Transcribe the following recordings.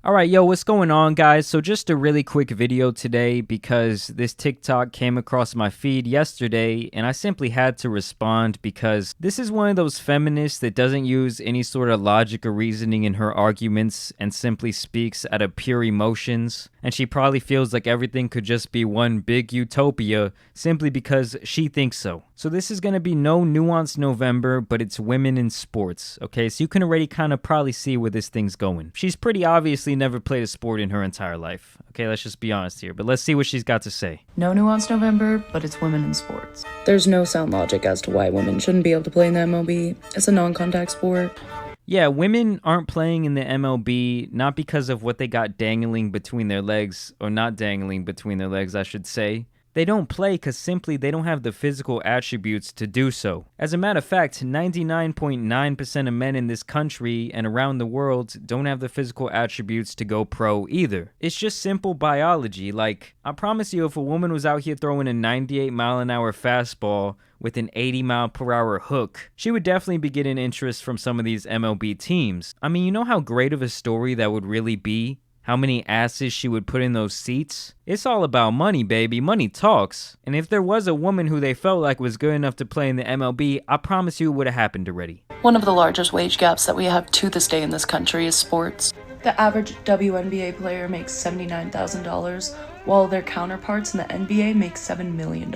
Alright, yo, what's going on, guys? So just a really quick video today because this TikTok came across my feed yesterday and I simply had to respond because this is one of those feminists that doesn't use any sort of logic or reasoning in her arguments and simply speaks out of pure emotions. And she probably feels like everything could just be one big utopia simply because she thinks so. So this is going to be no nuanced November, but it's women in sports, okay? So you can already kind of probably see where this thing's going. She's pretty obviously never played a sport in her entire life. Okay, let's just be honest here, but let's see what she's got to say. No nuanced November, but it's women in sports. There's no sound logic as to why women shouldn't be able to play in the MLB. It's a non-contact sport. Yeah, women aren't playing in the MLB, not because of what they got dangling between their legs, or not dangling between their legs, I should say. They don't play because simply they don't have the physical attributes to do so. As a matter of fact, 99.9% of men in this country and around the world don't have the physical attributes to go pro either. It's just simple biology. Like, I promise you, if a woman was out here throwing a 98-mile-an-hour fastball with an 80-mile-per-hour hook, she would definitely be getting interest from some of these MLB teams. I mean, you know how great of a story that would really be? How many asses she would put in those seats? It's all about money, baby. Money talks. And if there was a woman who they felt like was good enough to play in the MLB, I promise you it would have happened already. One of the largest wage gaps that we have to this day in this country is sports. The average WNBA player makes $79,000, while their counterparts in the NBA make $7 million.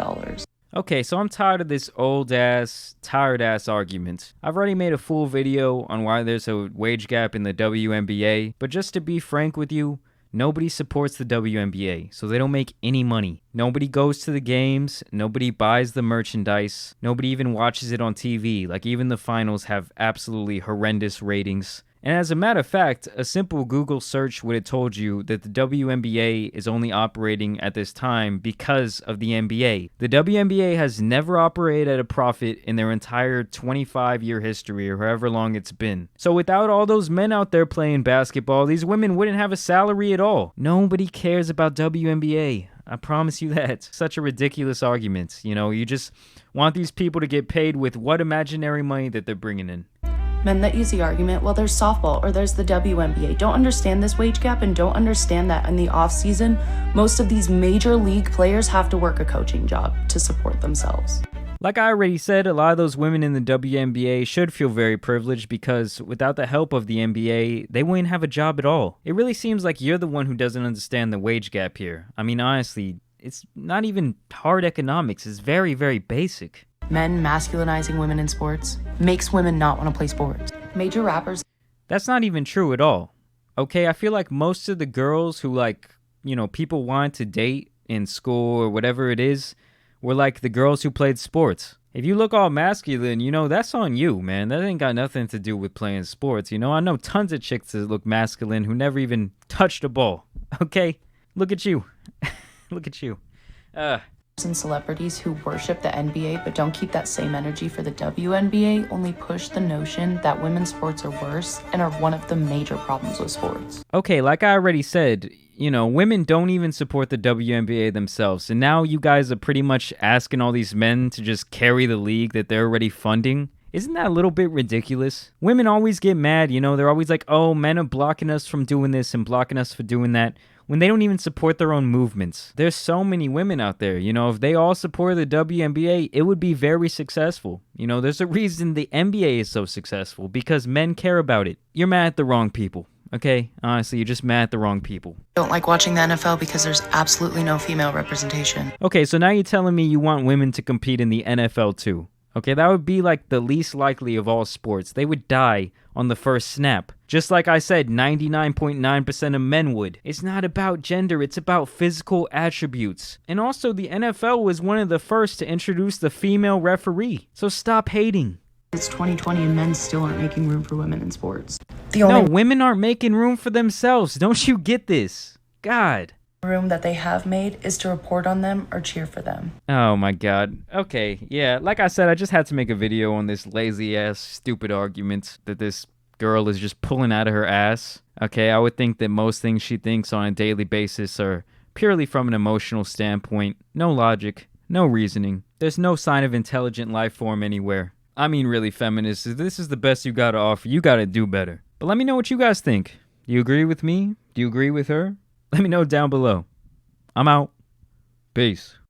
Okay, so I'm tired of this tired-ass argument. I've already made a full video on why there's a wage gap in the WNBA, but just to be frank with you, nobody supports the WNBA, so they don't make any money. Nobody goes to the games, nobody buys the merchandise, nobody even watches it on TV. Like, even the finals have absolutely horrendous ratings. And as a matter of fact, a simple Google search would have told you that the WNBA is only operating at this time because of the NBA. The WNBA has never operated at a profit in their entire 25-year history or however long it's been. So without all those men out there playing basketball, these women wouldn't have a salary at all. Nobody cares about WNBA. I promise you that. Such a ridiculous argument. You know, you just want these people to get paid with what imaginary money that they're bringing in. Men that use the argument, well, there's softball or there's the WNBA, don't understand this wage gap and don't understand that in the off season, most of these major league players have to work a coaching job to support themselves. Like I already said, a lot of those women in the WNBA should feel very privileged because without the help of the NBA, they wouldn't have a job at all. It really seems like you're the one who doesn't understand the wage gap here. I mean, honestly, it's not even hard economics. It's very, very basic. Men masculinizing women in sports makes women not want to play sports. Major rappers. That's not even true at all. Okay, I feel like most of the girls who, people want to date in school or whatever it is, were like the girls who played sports. If you look all masculine, that's on you, man. That ain't got nothing to do with playing sports. I know tons of chicks that look masculine who never even touched a ball. Okay? Look at you. Look at you. And celebrities who worship the NBA but don't keep that same energy for the WNBA only push the notion that women's sports are worse and are one of the major problems with sports. Okay, like I already said, women don't even support the WNBA themselves. And now you guys are pretty much asking all these men to just carry the league that they're already funding. Isn't that a little bit ridiculous? Women always get mad, they're always like, oh, men are blocking us from doing this and blocking us for doing that, when they don't even support their own movements. There's so many women out there, if they all support the WNBA, it would be very successful. There's a reason the NBA is so successful, because men care about it. You're mad at the wrong people, okay? Honestly, you're just mad at the wrong people. Don't like watching the NFL because there's absolutely no female representation. Okay, so now you're telling me you want women to compete in the NFL too. Okay, that would be like the least likely of all sports. They would die on the first snap. Just like I said, 99.9% of men would. It's not about gender, it's about physical attributes. And also, the NFL was one of the first to introduce the female referee. So stop hating. It's 2020 and men still aren't making room for women in sports. No, women aren't making room for themselves. Don't you get this? God. Room that they have made is to report on them or cheer for them. Oh my god. Okay, yeah, like I said, I just had to make a video on this lazy-ass, stupid argument that this girl is just pulling out of her ass. Okay, I would think that most things she thinks on a daily basis are purely from an emotional standpoint. No logic, no reasoning. There's no sign of intelligent life form anywhere. I mean, really, feminists, if this is the best you gotta offer, you gotta do better. But let me know what you guys think. Do you agree with me? Do you agree with her? Let me know down below. I'm out. Peace.